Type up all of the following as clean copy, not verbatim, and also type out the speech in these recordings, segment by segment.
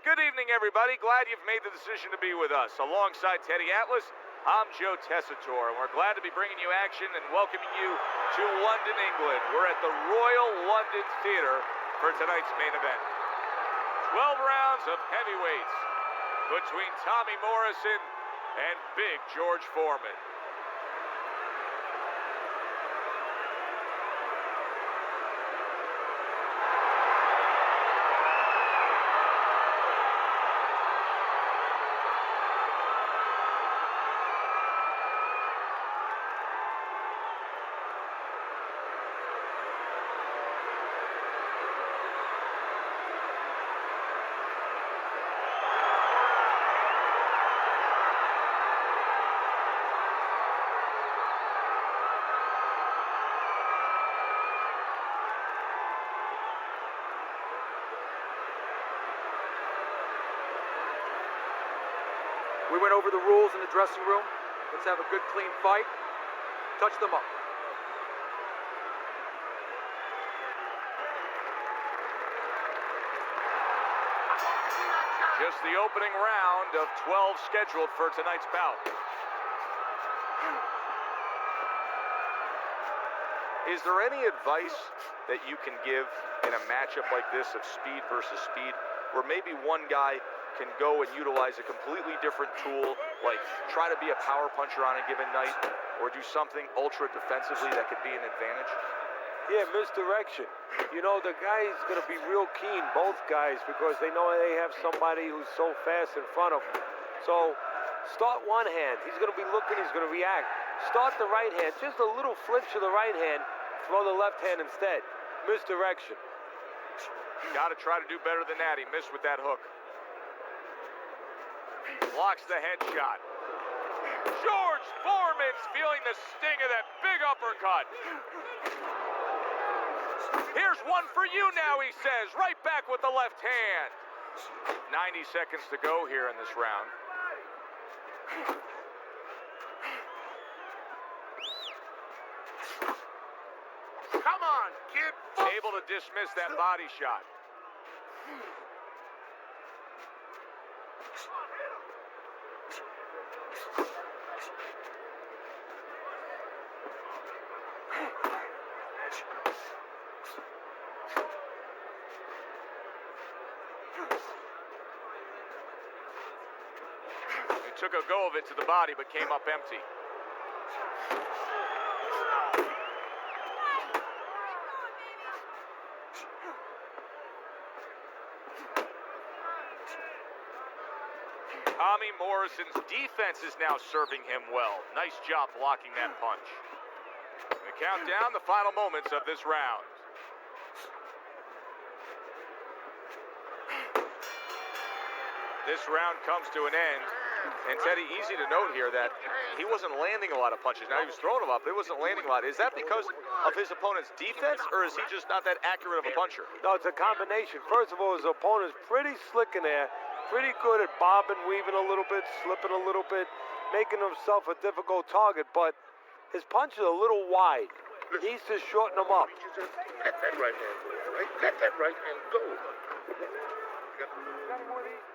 Good evening, everybody. Glad you've made the decision to be with us. Alongside Teddy Atlas, I'm Joe Tessitore, and we're glad to be bringing you action and welcoming you to London, England. We're at the Royal London Theatre for tonight's main event. 12 rounds of heavyweights between Tommy Morrison and Big George Foreman. We went over the rules in the dressing room. Let's have a good, clean fight. Touch them up. Just the opening round of 12 scheduled for tonight's bout. Is there any advice that you can give in a matchup like this of speed versus speed, where maybe one guy can go and utilize a completely different tool, like try to be a power puncher on a given night, or do something ultra defensively that could be an advantage? Yeah, misdirection. You know, the guy's going to be real keen, both guys, because they know they have somebody who's so fast in front of them. So start one hand. He's going to be looking, he's going to react. Start the right hand, just a little flinch to the right hand, throw the left hand instead. Misdirection. Got to try to do better than that. He missed with that hook. Blocks the headshot. George Foreman's feeling the sting of that big uppercut. Here's one for you now, he says, right back with the left hand. 90 seconds to go here in this round. Come on, kid. Able to dismiss that body shot. He took a go of it to the body, but came up empty. Tommy Morrison's defense is now serving him well. Nice job blocking that punch. The countdown, the final moments of this round. This round comes to an end. And Teddy, easy to note here that he wasn't landing a lot of punches. Now he was throwing them up, but he wasn't landing a lot. Is that because of his opponent's defense, or is he just not that accurate of a puncher? No, it's a combination. First of all, his opponent's pretty slick in there, pretty good at bobbing, weaving a little bit, slipping a little bit, making himself a difficult target, but his punch is a little wide. He needs to shorten them up. Let that right hand go, all right? Let that right hand go. Got any more of these?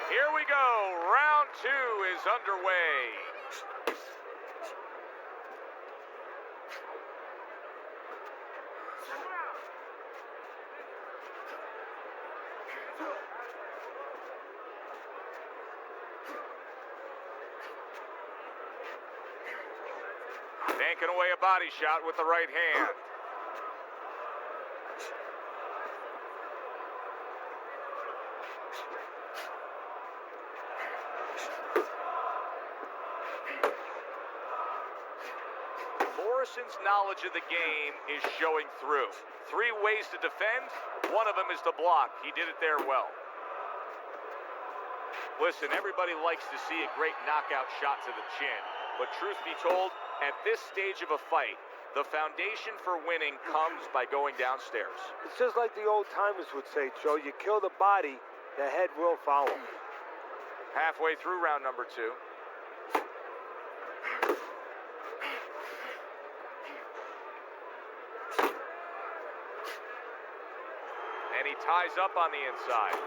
Here we go. Round 2 is underway. Banking away a body shot with the right hand. Morrison's knowledge of the game is showing through. 3 ways to defend, one of them is to block. He did it there well. Listen, everybody likes to see a great knockout shot to the chin, but truth be told, at this stage of a fight, the foundation for winning comes by going downstairs. It's just like the old timers would say, Joe, you kill the body, the head will follow. Halfway through round number 2. and he ties up on the inside.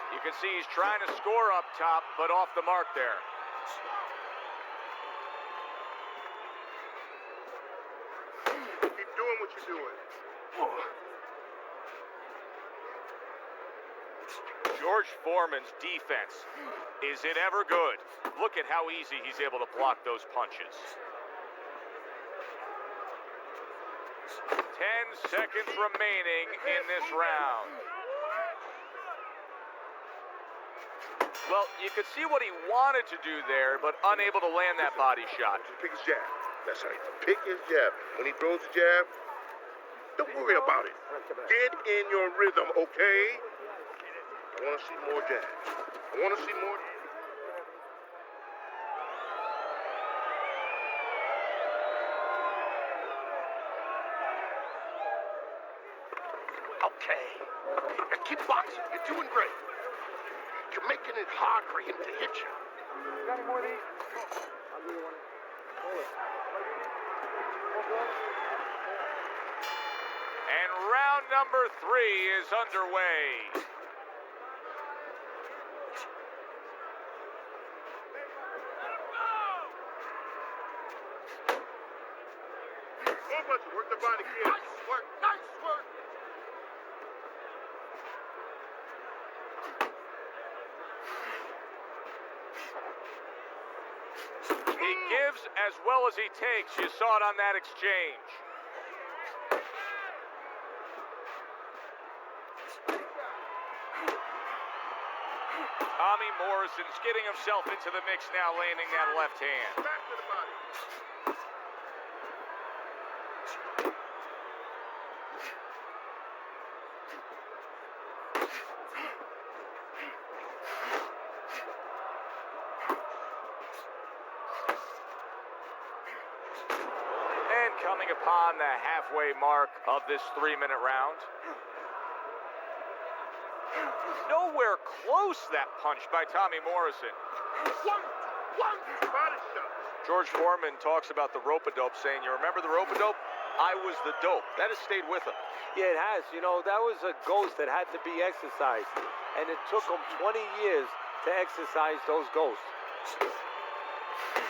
You can see he's trying to score up top, but off the mark there. Keep doing what you're doing. George Foreman's defense, is it ever good? Look at how easy he's able to block those punches. 10 seconds remaining in this round. Well, you could see what he wanted to do there, but unable to land that body shot. Pick his jab. That's right. Pick his jab. When he throws the jab, don't worry about it. Get in your rhythm, okay? I want to see more jabs. I want to see more. Okay. Now keep boxing. You're doing great. You're making it hard for him to hit you. Got any more of these? I'll give you one. Hold it. And round number 3 is underway. Work the body, kid. Nice work. Nice work. He gives as well as he takes. You saw it on that exchange. Tommy Morrison's getting himself into the mix now, landing that left hand. Back to the body. And coming upon the halfway mark of this 3-minute round. Nowhere close that punch by Tommy Morrison. One, body shot. George Foreman talks about the rope-a-dope, saying, you remember the rope-a-dope? I was the dope. That has stayed with him. Yeah, it has. You know, that was a ghost that had to be exercised. And it took him 20 years to exercise those ghosts.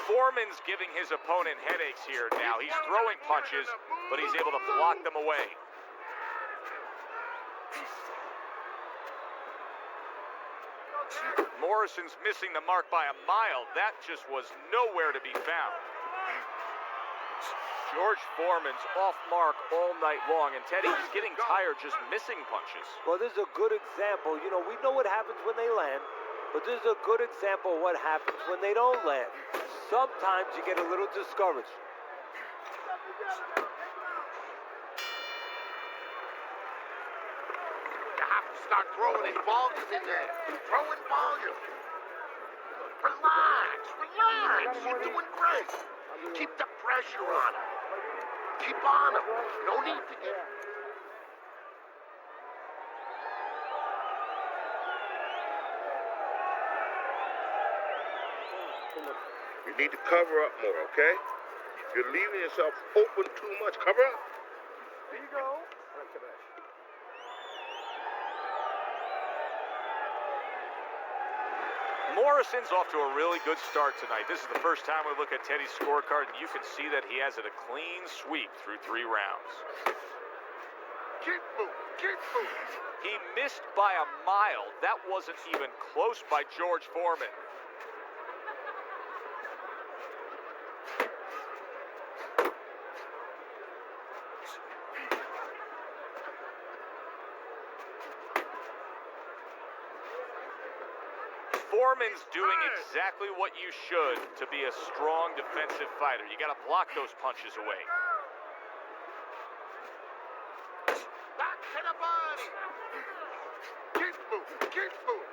Foreman's giving his opponent headaches here now. He's throwing punches, but he's able to block them away. Morrison's missing the mark by a mile. That just was nowhere to be found. George Foreman's off mark all night long, and Teddy, he's getting tired just missing punches. Well, this is a good example. You know, we know what happens when they land, but this is a good example of what happens when they don't land. Sometimes you get a little discouraged. You have to start throwing in volume in there. Throw in volume. Relax. You're doing great. Keep the pressure on him. Keep on him. No need to get... You need to cover up more, okay? You're leaving yourself open too much. Cover up. There you go. Morrison's off to a really good start tonight. This is the first time we look at Teddy's scorecard, and you can see that he has it a clean sweep through 3 rounds. Keep moving. Keep moving. He missed by a mile. That wasn't even close by George Foreman. Foreman's doing exactly what you should to be a strong defensive fighter. You got to block those punches away. Back to the body. Keep moving. Keep moving.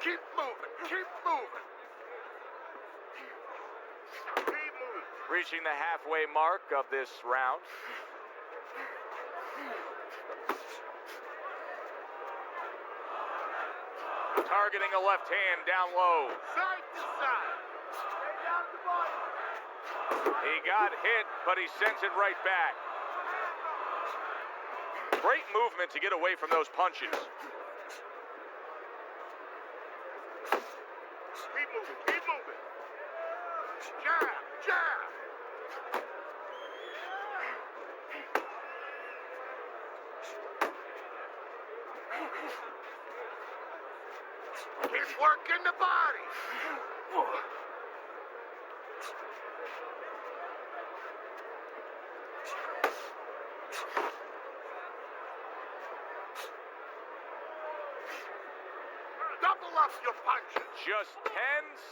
Keep moving. Keep moving. Reaching the halfway mark of this round. Targeting a left hand down low. Side to side. He got hit, but he sends it right back. Great movement to get away from those punches. Keep moving, keep moving. Jab, jab. Keep working the body. Double up your punches. Just 10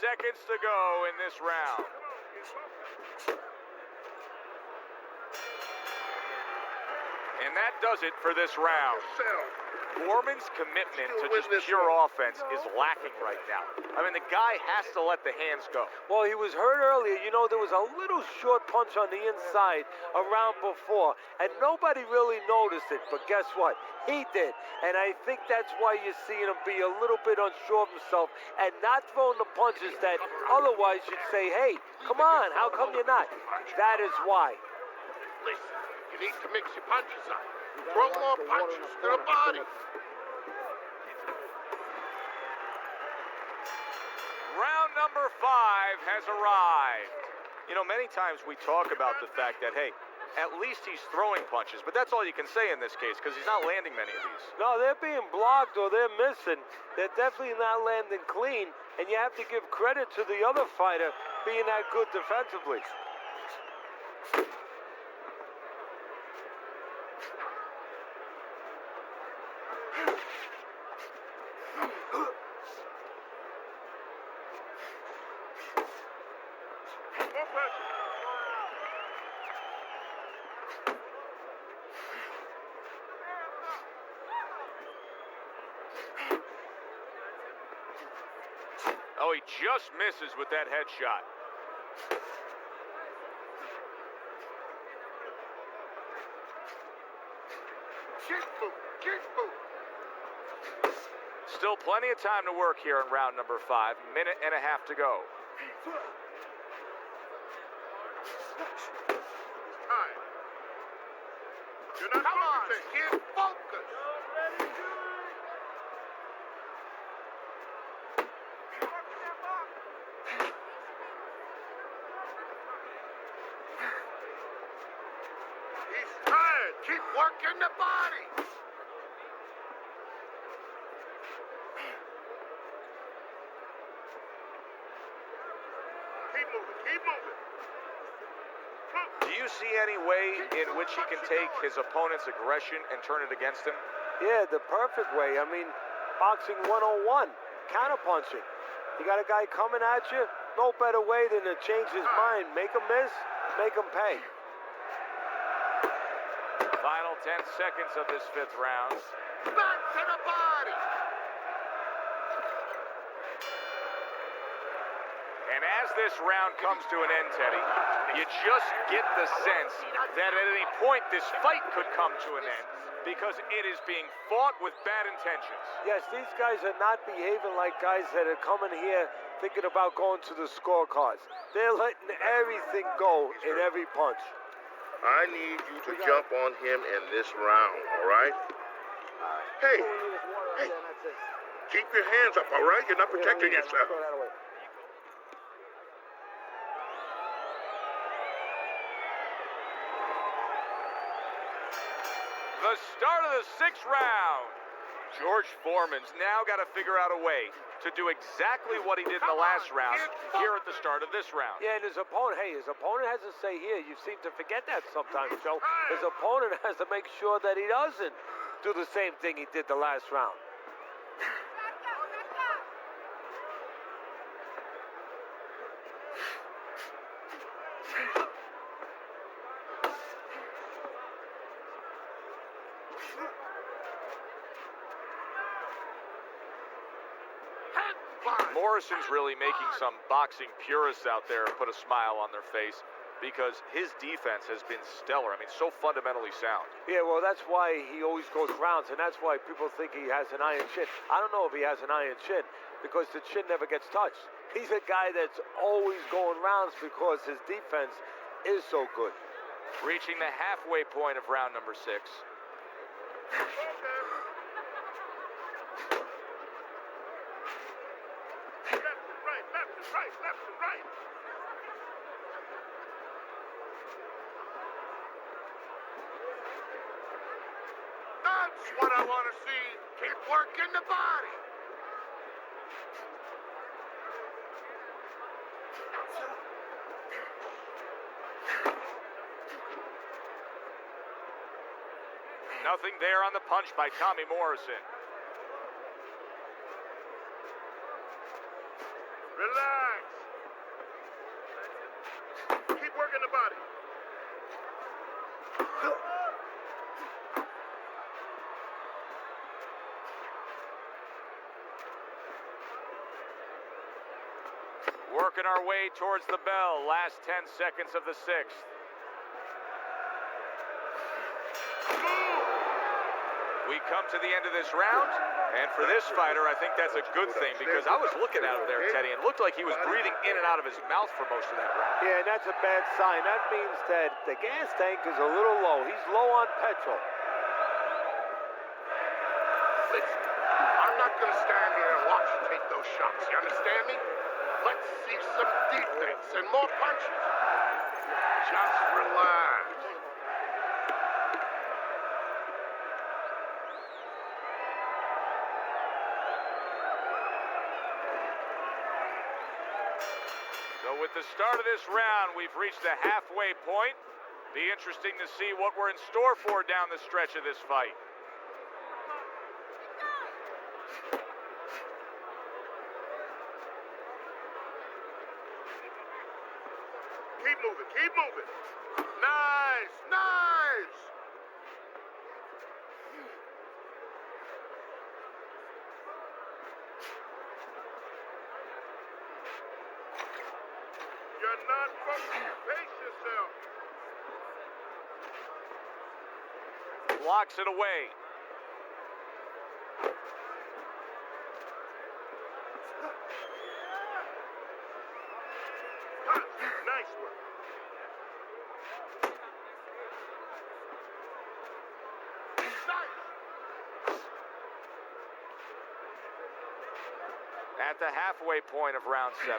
seconds to go in this round. And that does it for this round. Yourself. Foreman's commitment to just pure offense is lacking right now. I mean, the guy has to let the hands go. Well, he was hurt earlier. You know, there was a little short punch on the inside a round before, and nobody really noticed it. But guess what? He did. And I think that's why you're seeing him be a little bit unsure of himself and not throwing the punches that otherwise you'd say, hey, come on, how come you're not? That is why. Listen, you need to mix your punches up. Throw more punches to the body. Round number 5 has arrived. You know, many times we talk about the fact that, hey, at least he's throwing punches, but that's all you can say in this case because he's not landing many of these. No, they're being blocked or they're missing. They're definitely not landing clean, and you have to give credit to the other fighter being that good defensively. More pressure. Oh, he just misses with that headshot. Keep moving, keep moving. Still plenty of time to work here in round number 5. Minute and a half to go. Time. You're not focusing. Get focused. He's tired. Keep working the body. Keep moving, keep moving. Do you see any way in which he can take his opponent's aggression and turn it against him? Yeah, the perfect way. I mean, boxing 101, counterpunching. You got a guy coming at you, no better way than to change his mind. Make him miss, make him pay. Final 10 seconds of this 5th round. Back to the body. And as this round comes to an end, Teddy, you just get the sense that at any point this fight could come to an end because it is being fought with bad intentions. Yes, these guys are not behaving like guys that are coming here thinking about going to the scorecards. They're letting everything go in every punch. I need you to jump on him in this round, all right? Hey, keep your hands up, all right? You're not protecting yourself. The start of the 6th round. George Foreman's now got to figure out a way to do exactly what he did in the last round here at the start of this round. Yeah, and his opponent has to say here, you seem to forget that sometimes, Joe. His opponent has to make sure that he doesn't do the same thing he did the last round. Morrison's really making some boxing purists out there put a smile on their face. because his defense has been stellar. I mean, so fundamentally sound. Yeah, well, that's why he always goes rounds, and that's why people think he has an iron chin. I don't know if he has an iron chin because the chin never gets touched. He's a guy that's always going rounds because his defense is so good. Reaching the halfway point of round number 6. Left and right. That's what I want to see. Keep working the body. Nothing there on the punch by Tommy Morrison. Relax. Keep working the body. Working our way towards the bell. Last 10 seconds of the 6th. We come to the end of this round, and for this fighter, I think that's a good thing because I was looking at him there, Teddy, and it looked like he was breathing in and out of his mouth for most of that round. Yeah, and that's a bad sign. That means that the gas tank is a little low. He's low on petrol. Listen, I'm not going to stand here and watch you take those shots. You understand me? Let's see some defense and more punches. Just relax. So with the start of this round, we've reached the halfway point. Be interesting to see what we're in store for down the stretch of this fight. Keep moving, keep moving. Nice, nice. You're not focused. Pace yourself. Blocks it away. Nice work. At the halfway point of round 7.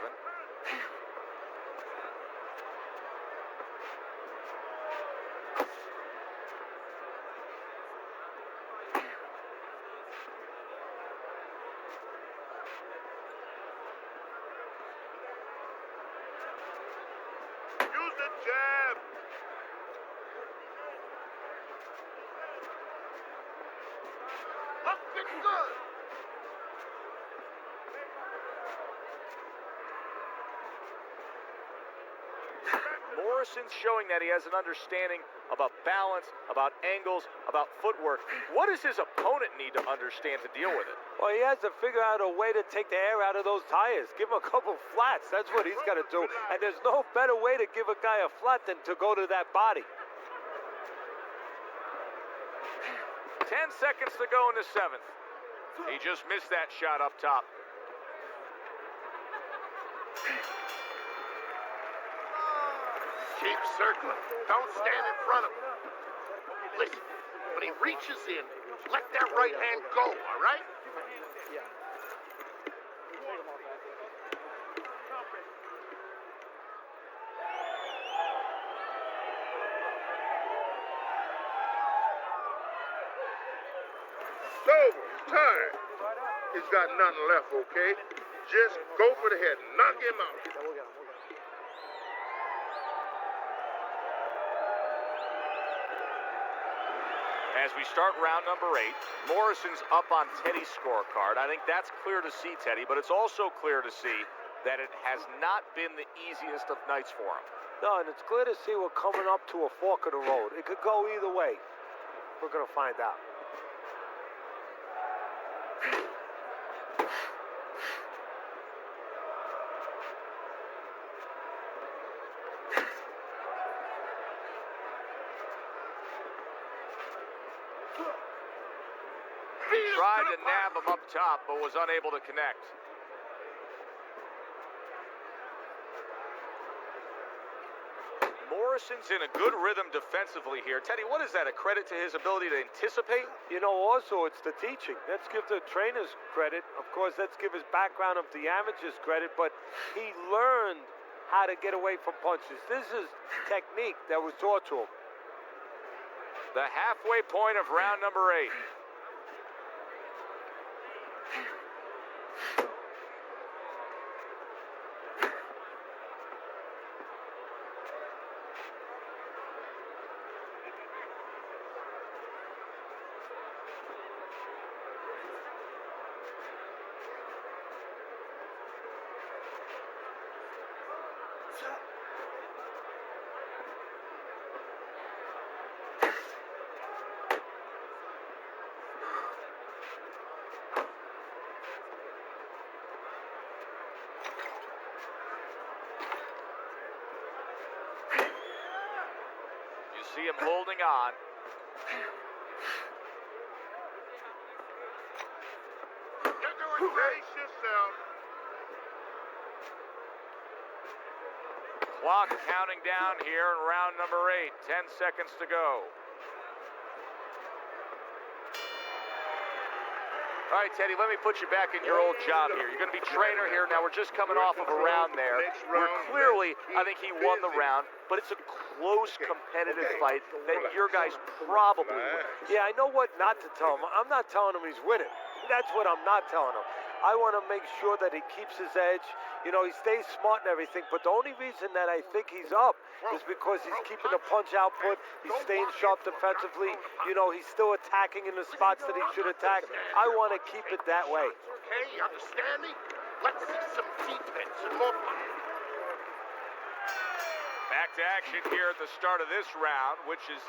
Use the jab. Looking good. Morrison's showing that he has an understanding about balance, about angles, about footwork. What does his opponent need to understand to deal with it? Well, he has to figure out a way to take the air out of those tires. Give him a couple flats. That's what he's got to do. And there's no better way to give a guy a flat than to go to that body. 10 seconds to go in the 7th. He just missed that shot up top. Keep circling. Don't stand in front of him. Listen, when he reaches in, let that right hand go, all right? It's over. It's time. He's got nothing left, okay? Just go for the head. Knock him out. As we start round number 8, Morrison's up on Teddy's scorecard. I think that's clear to see, Teddy, but it's also clear to see that it has not been the easiest of nights for him. No, and it's clear to see we're coming up to a fork of the road. It could go either way. We're going to find out. Tried to nab him up top, but was unable to connect. Morrison's in a good rhythm defensively here. Teddy, what is that? A credit to his ability to anticipate? You know, also, it's the teaching. Let's give the trainers credit. Of course, let's give his background of the amateurs credit, but he learned how to get away from punches. This is technique that was taught to him. The halfway point of round number 8. You see him holding on. Brace yourself. Clock counting down here in round number 8. 10 seconds to go. All right, Teddy, let me put you back in your old job here. You're going to be trainer here. Now, we're just coming off of a round there where clearly I think he won the round, but it's a close, competitive fight that your guys probably win. Yeah, I know what not to tell him. I'm not telling him he's winning. That's what I'm not telling him. I want to make sure that he keeps his edge. You know, he stays smart and everything, but the only reason that I think he's up is because he's keeping the punch output, he's staying sharp defensively, you know, he's still attacking in the spots that he should attack. I want to keep it that way. Okay, you understand me? Let's see some defense and more. Back to action here at the start of this round, which is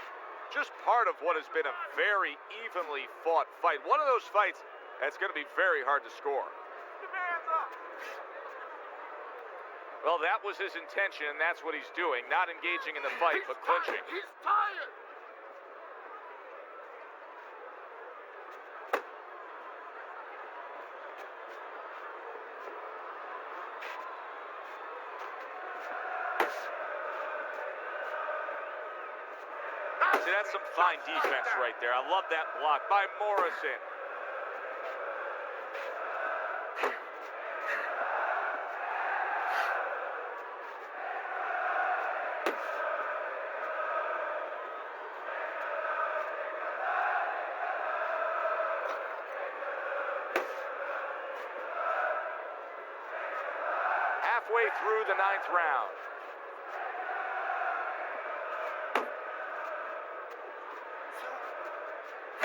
just part of what has been a very evenly fought fight. One of those fights that's going to be very hard to score. Well, that was his intention, and that's what he's doing. Not engaging in the fight, but clinching. He's tired. See, that's some fine defense right there. I love that block by Morrison. Halfway through the 9th round.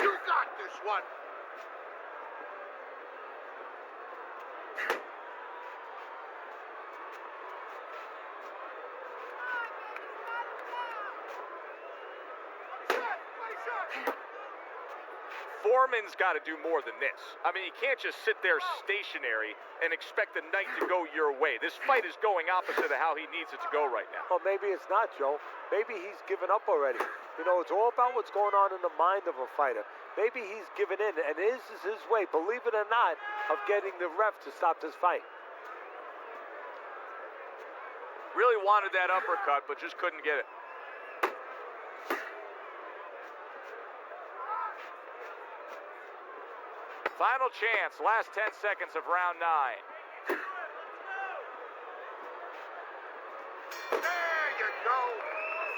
You got this one. Foreman's got to do more than this. I mean, you can't just sit there stationary and expect the night to go your way. This fight is going opposite of how he needs it to go right now. Well, maybe it's not, Joe. Maybe he's given up already. You know, it's all about what's going on in the mind of a fighter. Maybe he's given in, and this is his way, believe it or not, of getting the ref to stop this fight. Really wanted that uppercut, but just couldn't get it. Final chance, last 10 seconds of round 9. There you go.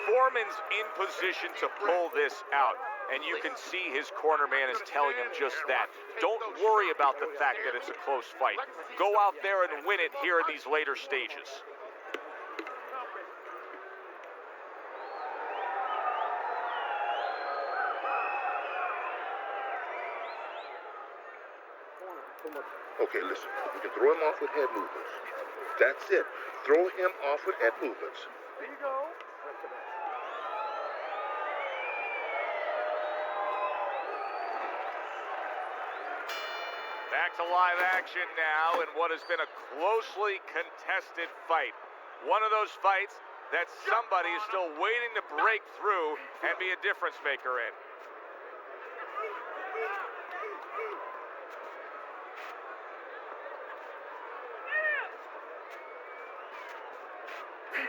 Foreman's in position to pull this out, and you can see his corner man is telling him just that. Don't worry about the fact that it's a close fight. Go out there and win it here in these later stages. Okay, listen. You can throw him off with head movements. That's it. Throw him off with head movements. There you go. Back to live action now in what has been a closely contested fight. One of those fights that somebody is still waiting to break through and be a difference maker in.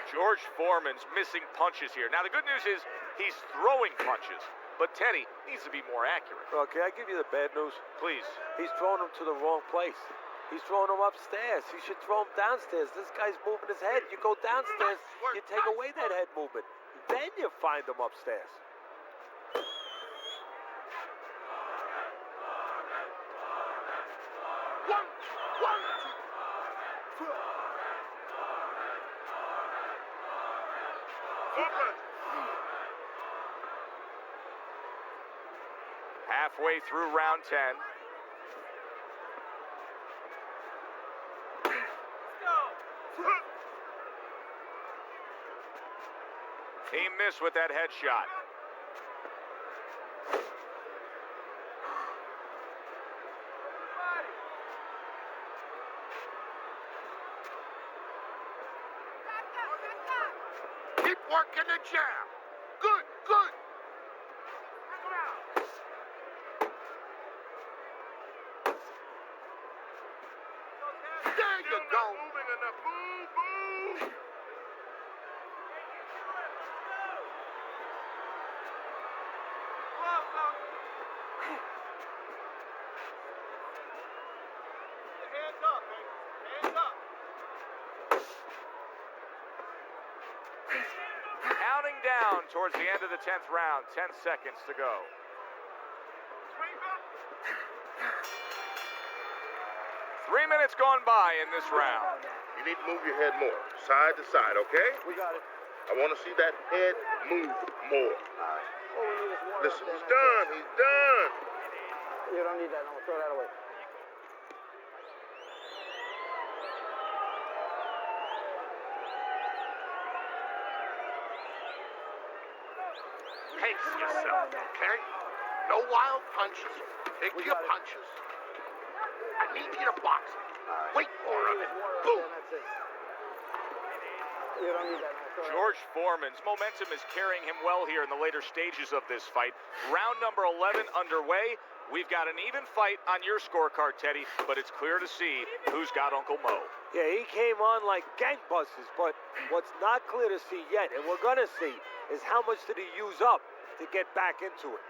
George Foreman's missing punches here. Now, the good news is he's throwing punches, but Teddy needs to be more accurate. Well, can I give you the bad news? Please. He's throwing them to the wrong place. He's throwing them upstairs. He should throw them downstairs. This guy's moving his head. You go downstairs, you take away that head movement. Then you find them upstairs. Halfway through round 10. He missed with that headshot. Keep working the jab. Good, good. There you go. Moving enough. Move, move. Hands up, baby. Hands up. Counting down towards the end of the 10th round. 10 seconds to go. 3 minutes gone by in this round. You need to move your head more, side to side, okay? We got it. I want to see that head move more. All we need is water. Listen, he's done. He's done. You don't need that. No, throw that away. Pace yourself, okay? No wild punches. Pick your punches. I need you to box it. Wait for him. Boom. That's it. You don't need that. No, throw that away. George Foreman's momentum is carrying him well here in the later stages of this fight. Round number 11 underway. We've got an even fight on your scorecard, Teddy, but it's clear to see who's got Uncle Mo. Yeah, he came on like gangbusters, but what's not clear to see yet, and we're gonna see, is how much did he use up to get back into it.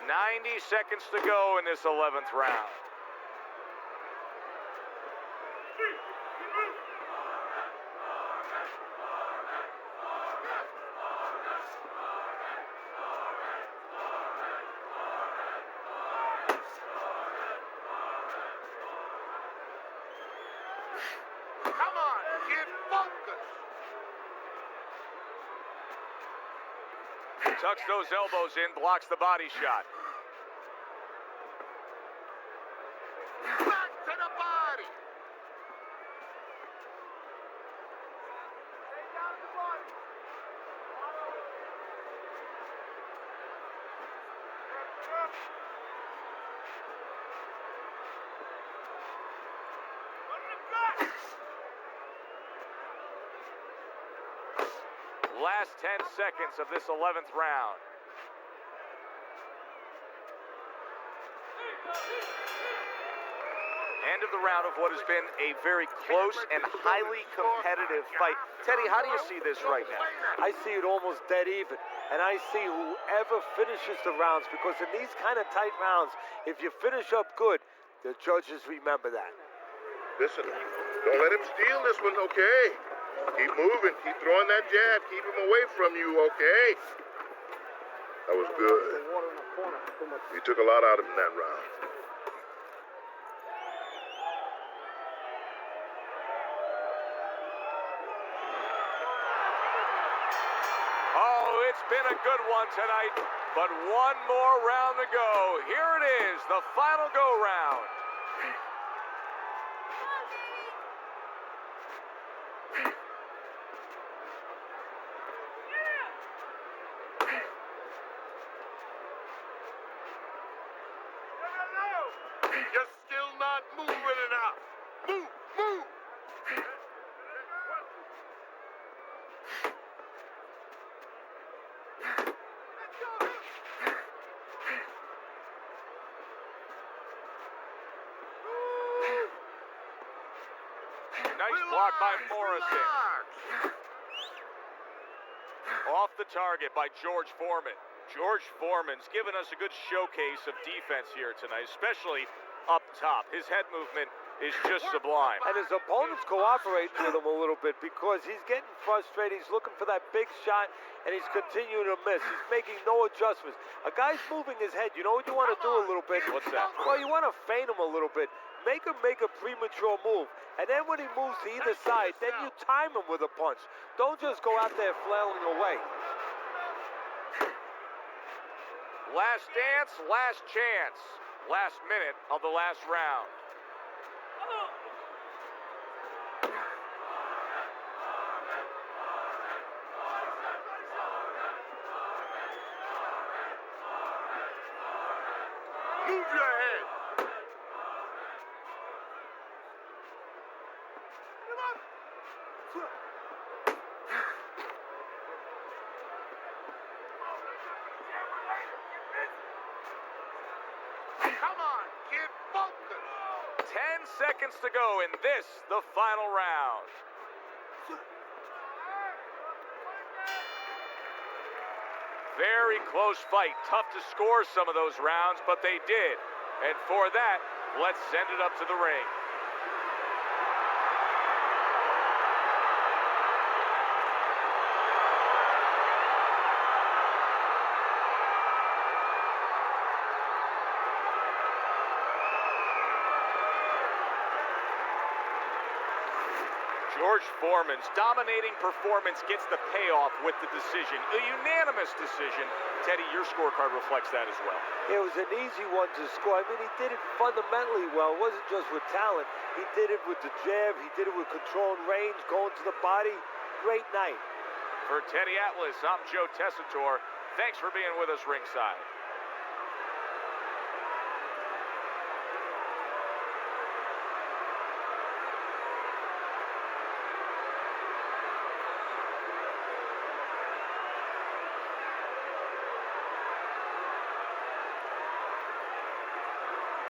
.90 seconds to go in this 11th round. Come on, get focused. Tucks those elbows in, blocks the body shot. Back to the body. Last 10 seconds of this 11th round. End of the round of what has been a very close and highly competitive fight. Teddy, how do you see this right now? I see it almost dead even, and I see whoever finishes the rounds, because in these kind of tight rounds, if you finish up good, the judges remember that. Listen, don't let him steal this one, okay? Keep moving, keep throwing that jab, keep him away from you, okay? That was good. Water in the corner. Too much. You took a lot out of him in that round. Oh, It's been a good one tonight, but one more round to go. Here it is, the final go-round. You're still not moving enough. Move, move. Nice block by Relax, Morrison. relax. Off the target by George Foreman. George Foreman's given us a good showcase of defense here tonight, especially up top. His head movement is just sublime. And his opponent's cooperating with him a little bit because he's getting frustrated. He's looking for that big shot, and he's continuing to miss. He's making no adjustments. A guy's moving his head. You know what you want to do a little bit? What's that? Well, you want to feint him a little bit. Make him make a premature move. And then when he moves to either side, then you time him with a punch. Don't just go out there flailing away. Last dance, last chance. Last minute of the last round. Move your head. Come on, kid, focus. 10 seconds to go in this, the final round. Very close fight. Tough to score some of those rounds, but they did. And for that, let's send it up to the ring. George Foreman's dominating performance gets the payoff with the decision. A unanimous decision. Teddy, your scorecard reflects that as well. It was an easy one to score. I mean, he did it fundamentally well. It wasn't just with talent. He did it with the jab. He did it with control and range, going to the body. Great night. For Teddy Atlas, I'm Joe Tessitore. Thanks for being with us ringside.